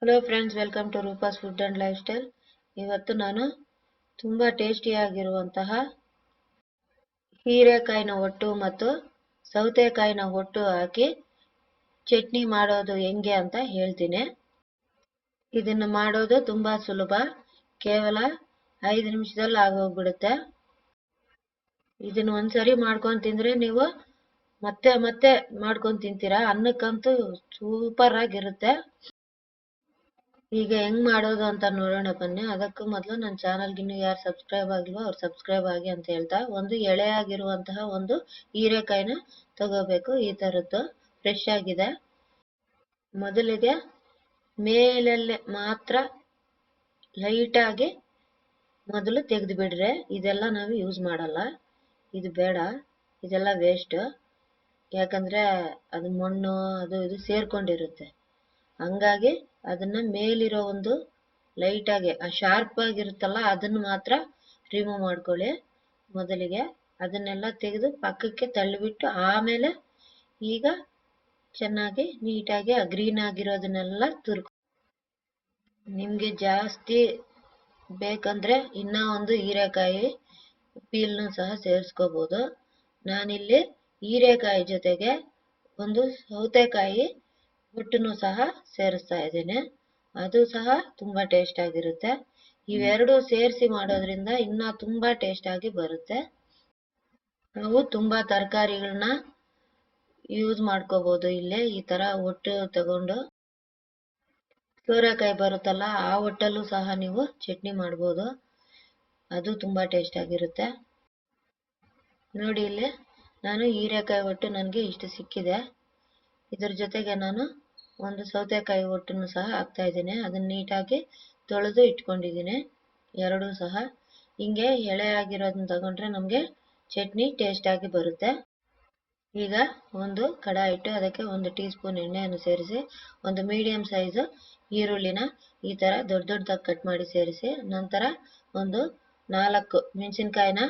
Hello friends, welcome to Roopa's food and lifestyle. ಇವತ್ತು ನಾನು ತುಂಬ ಟೇಸ್ಟಿಯಾಗಿರುವಂತಹ ಹೀರೆಕಾಯಿನ ಒಟ್ಟು ಮತ್ತು ಸೌತೆಕಾಯಿನ ಒಟ್ಟು ಹಾಕಿ ಚಟ್ನಿ ಮಾಡೋದು ಹೆಂಗೆ ಅಂತ ಹೇಳ್ತೀನಿ. ಇದನ್ನು ಮಾಡೋದು ತುಂಬ ಸುಲಭ, ಕೇವಲ 5 ನಿಮಿಷದಲ್ಲಿ ಆಗೋಗ್ಬಿಡುತ್ತೆ. ಇದನ್ನು ಒಂದ್ಸರಿ ಮಾಡ್ಕೊಂಡು ತಿಂದರೆ ನೀವು ಮತ್ತೆ ಮತ್ತೆ ಮಾಡ್ಕೊಂಡು ತಿಂತೀರಾ. ಅನ್ನಕ್ಕಂತೂ ಸೂಪರ್ ಆಗಿರುತ್ತೆ. ಈಗ ಹೆಂಗ್ ಮಾಡೋದು ಅಂತ ನೋಡೋಣ ಬನ್ನಿ. ಅದಕ್ಕೂ ಮೊದಲು ನನ್ನ ಚಾನಲ್ಗೆ ಇನ್ನೂ ಯಾರು ಸಬ್ಸ್ಕ್ರೈಬ್ ಆಗಿಲ್ವೋ ಅವ್ರು ಸಬ್ಸ್ಕ್ರೈಬ್ ಆಗಿ ಅಂತ ಹೇಳ್ತಾ, ಒಂದು ಎಳೆಯಾಗಿರುವಂತಹ ಒಂದು ಹೀರೆಕಾಯಿನ ತಗೋಬೇಕು. ಈ ಥರದ್ದು ಫ್ರೆಶ್ ಆಗಿದೆ. ಮೊದಲಿಗೆ ಮೇಲಲ್ಲೇ ಮಾತ್ರ ಲೈಟಾಗಿ ಮೊದಲು ತೆಗೆದು ಬಿಡ್ರೆ, ಇದೆಲ್ಲ ನಾವು ಯೂಸ್ ಮಾಡಲ್ಲ, ಇದು ಬೇಡ, ಇದೆಲ್ಲ ವೇಸ್ಟ್. ಯಾಕಂದ್ರೆ ಅದು ಮಣ್ಣು ಅದು ಇದು ಸೇರ್ಕೊಂಡಿರುತ್ತೆ. ಹಂಗಾಗಿ ಅದನ್ನ ಮೇಲಿರೋ ಒಂದು ಲೈಟಾಗಿ ಶಾರ್ಪ್ ಆಗಿರುತ್ತಲ್ಲ ಅದನ್ನು ಮಾತ್ರ ರಿಮೂವ್ ಮಾಡ್ಕೊಳ್ಳಿ. ಮೊದಲಿಗೆ ಅದನ್ನೆಲ್ಲ ತೆಗೆದು ಪಕ್ಕಕ್ಕೆ ತಳ್ಳಿಬಿಟ್ಟು ಆಮೇಲೆ ಈಗ ಚೆನ್ನಾಗಿ ನೀಟಾಗಿ ಗ್ರೀನ್ ಆಗಿರೋದನ್ನೆಲ್ಲ ತುರ್ಕೊ. ನಿಮಗೆ ಜಾಸ್ತಿ ಬೇಕಂದ್ರೆ ಇನ್ನ ಒಂದು ಹೀರೆಕಾಯಿ ಪೀಲ್ನು ಸಹ ಸೇರಿಸ್ಕೋಬಹುದು. ನಾನಿಲ್ಲಿ ಹೀರೆಕಾಯಿ ಜೊತೆಗೆ ಒಂದು ಸೌತೆಕಾಯಿ ಒಟ್ಟನ್ನು ಸಹ ಸೇರಿಸ್ತಾ ಇದ್ದೇನೆ. ಅದು ಸಹ ತುಂಬಾ ಟೇಸ್ಟ್ ಆಗಿರುತ್ತೆ. ಇವೆರಡು ಸೇರಿಸಿ ಮಾಡೋದ್ರಿಂದ ಇನ್ನ ತುಂಬಾ ಟೇಸ್ಟ್ ಆಗಿ ಬರುತ್ತೆ. ನಾವು ತುಂಬಾ ತರಕಾರಿಗಳನ್ನ ಯೂಸ್ ಮಾಡ್ಕೋಬಹುದು. ಇಲ್ಲೇ ಈ ತರ ಒಟ್ಟು ತಗೊಂಡು ಸೋರೆಕಾಯಿ ಬರುತ್ತಲ್ಲ ಆ ಒಟ್ಟಲ್ಲೂ ಸಹ ನೀವು ಚಟ್ನಿ ಮಾಡ್ಬೋದು. ಅದು ತುಂಬಾ ಟೇಸ್ಟ್ ಆಗಿರುತ್ತೆ. ನೋಡಿ, ಇಲ್ಲಿ ನಾನು ಹೀರೆಕಾಯಿ ಒಟ್ಟು ನನಗೆ ಇಷ್ಟು ಸಿಕ್ಕಿದೆ. ಇದ್ರ ಜೊತೆಗೆ ನಾನು ಒಂದು ಸೌತೆಕಾಯಿ ಒಟ್ಟನ್ನು ಸಹ ಹಾಕ್ತಾ ಇದ್ದೀನಿ. ಅದನ್ನ ನೀಟಾಗಿ ತೊಳೆದು ಇಟ್ಕೊಂಡಿದ್ದೀನಿ. ಎರಡೂ ಸಹ ಹಿಂಗೆ ಎಳೆ ಆಗಿರೋದನ್ನ ತಗೊಂಡ್ರೆ ನಮಗೆ ಚಟ್ನಿ ಟೇಸ್ಟ್ ಆಗಿ ಬರುತ್ತೆ. ಈಗ ಒಂದು ಕಡಾಯಿ ಇಟ್ಟು ಅದಕ್ಕೆ 1 ಟೀ ಸ್ಪೂನ್ ಎಣ್ಣೆಯನ್ನು ಸೇರಿಸಿ, ಒಂದು ಮೀಡಿಯಂ ಸೈಜ್ ಈರುಳ್ಳಿನ ಈ ತರ ದೊಡ್ಡ ದೊಡ್ಡದಾಗಿ ಕಟ್ ಮಾಡಿ ಸೇರಿಸಿ, ನಂತರ ಒಂದು 4 ಮೆಣಸಿನಕಾಯಿನ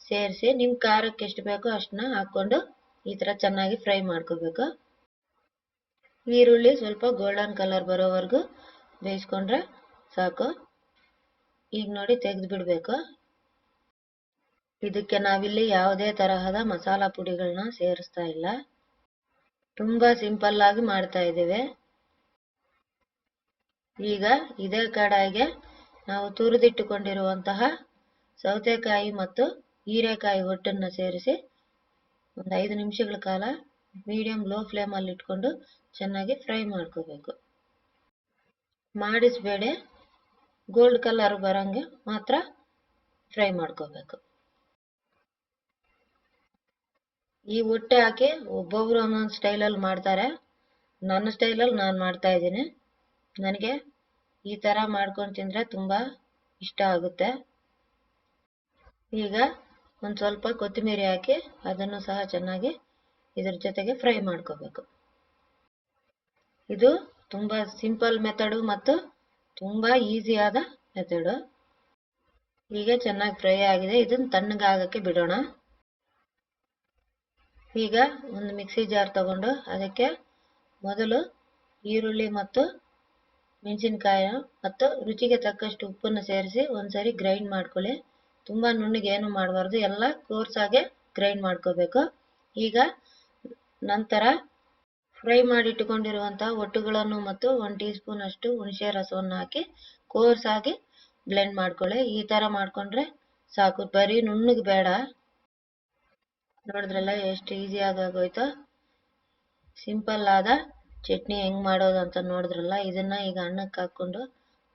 ಸೇರಿಸಿ, ನಿಮ್ ಖಾರಕ್ಕೆ ಎಷ್ಟು ಬೇಕೋ ಅಷ್ಟನ್ನ ಹಾಕೊಂಡು ಈ ತರ ಚೆನ್ನಾಗಿ ಫ್ರೈ ಮಾಡ್ಕೋಬೇಕು. ಈರುಳ್ಳಿ ಸ್ವಲ್ಪ ಗೋಲ್ಡನ್ ಕಲರ್ ಬರೋವರೆಗೂ ಬೇಯಿಸ್ಕೊಂಡ್ರೆ ಸಾಕು. ಈಗ ನೋಡಿ ತೆಗೆದು ಬಿಡಬೇಕು. ಇದಕ್ಕೆ ನಾವಿಲ್ಲಿ ಯಾವುದೇ ತರಹದ ಮಸಾಲಾ ಪುಡಿಗಳನ್ನ ಸೇರಿಸ್ತಾ ಇಲ್ಲ, ತುಂಬಾ ಸಿಂಪಲ್ ಆಗಿ ಮಾಡ್ತಾ ಇದ್ದೇವೆ. ಈಗ ಇದೇ ಕಡಾಯಿಗೆ ನಾವು ತುರಿದಿಟ್ಟುಕೊಂಡಿರುವಂತಹ ಸೌತೆಕಾಯಿ ಮತ್ತು ಹೀರೆಕಾಯಿ ಒಟ್ಟನ್ನು ಸೇರಿಸಿ ಒಂದು 5 ನಿಮಿಷಗಳ ಕಾಲ ಮೀಡಿಯಂ ಲೋ ಫ್ಲೇಮ್ ಅಲ್ಲಿ ಇಟ್ಕೊಂಡು ಚೆನ್ನಾಗಿ ಫ್ರೈ ಮಾಡ್ಕೋಬೇಕು. ಮಾಡಿಸಬೇಡಿ, ಗೋಲ್ಡ್ ಕಲರ್ ಬರಂಗೆ ಮಾತ್ರ ಫ್ರೈ ಮಾಡ್ಕೋಬೇಕು. ಈ ಒಟ್ಟೆ ಹಾಕಿ ಒಬ್ಬೊಬ್ರು ಒಂದೊಂದು ಸ್ಟೈಲಲ್ಲಿ ಮಾಡ್ತಾರೆ. ನನ್ನ ಸ್ಟೈಲಲ್ಲಿ ನಾನು ಮಾಡ್ತಾ ಇದ್ದೀನಿ. ನನಗೆ ಈ ತರ ಮಾಡ್ಕೊಂಡು ತಿಂದ್ರೆ ತುಂಬಾ ಇಷ್ಟ ಆಗುತ್ತೆ. ಈಗ ಒಂದು ಸ್ವಲ್ಪ ಕೊತ್ತಂಬರಿ ಹಾಕಿ ಅದನ್ನು ಸಹ ಚೆನ್ನಾಗಿ ಇದ್ರ ಜೊತೆಗೆ ಫ್ರೈ ಮಾಡ್ಕೋಬೇಕು. ಇದು ತುಂಬಾ ಸಿಂಪಲ್ ಮೆಥಡು ಮತ್ತು ತುಂಬಾ ಈಸಿ ಆದ ಮೆಥಡು. ಈಗ ಚೆನ್ನಾಗಿ ಫ್ರೈ ಆಗಿದೆ. ಇದನ್ನ ತಣ್ಣಗಾಗಕ್ಕೆ ಬಿಡೋಣ. ಈಗ ಒಂದು ಮಿಕ್ಸಿ ಜಾರ್ ತಗೊಂಡು ಅದಕ್ಕೆ ಮೊದಲು ಈರುಳ್ಳಿ ಮತ್ತು ಮೆಣಸಿನಕಾಯಿ ಮತ್ತು ರುಚಿಗೆ ತಕ್ಕಷ್ಟು ಉಪ್ಪನ್ನು ಸೇರಿಸಿ ಒಂದ್ಸರಿ ಗ್ರೈಂಡ್ ಮಾಡ್ಕೊಳ್ಳಿ. ತುಂಬಾ ನುಣ್ಣಗೆ ಏನು ಮಾಡಬಾರ್ದು, ಎಲ್ಲ ಕೋರ್ಸಾಗೆ ಗ್ರೈಂಡ್ ಮಾಡ್ಕೋಬೇಕು. ಈಗ ನಂತರ ಫ್ರೈ ಮಾಡಿಟ್ಟುಕೊಂಡಿರುವಂತಹ ಒಟ್ಟುಗಳನ್ನು ಮತ್ತು 1 ಟೀ ಸ್ಪೂನ್ ಅಷ್ಟು ಹುಣಸೆ ರಸವನ್ನು ಹಾಕಿ ಕೋರ್ಸಾಗಿ ಬ್ಲೆಂಡ್ ಮಾಡ್ಕೊಳ್ಳಿ. ಈ ತರ ಮಾಡ್ಕೊಂಡ್ರೆ ಸಾಕು, ಬರೀ ನುಣ್ಣಗೆ ಬೇಡ. ನೋಡಿದ್ರಲ್ಲ ಎಷ್ಟು ಈಸಿಯಾಗಿ ಆಗೋಯ್ತು. ಸಿಂಪಲ್ ಆದ ಚಟ್ನಿ ಹೆಂಗ್ ಮಾಡೋದು ಅಂತ ನೋಡಿದ್ರಲ್ಲ. ಇದನ್ನ ಈಗ ಅನ್ನಕ್ಕೆ ಹಾಕೊಂಡು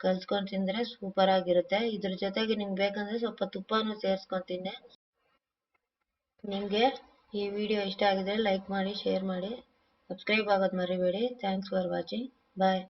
ಕಲ್ಸ್ಕೊಂಡು ತಿಂದ್ರೆ ಸೂಪರ್ ಆಗಿರುತ್ತೆ. ಇದ್ರ ಜೊತೆಗೆ ನಿಮ್ಗೆ ಬೇಕಂದ್ರೆ ಸ್ವಲ್ಪ ತುಪ್ಪನೂ ಸೇರಿಸ್ಕೊಂಡು ತಿನ್ನಿ. ನಿಮಗೆ ಈ ವಿಡಿಯೋ ಇಷ್ಟ ಆಗಿದ್ರೆ ಲೈಕ್ ಮಾಡಿ, ಶೇರ್ ಮಾಡಿ, ಸಬ್ಸ್ಕ್ರೈಬ್ ಆಗೋದು ಮರಿಬೇಡಿ. Thanks for watching. ಬಾಯ್.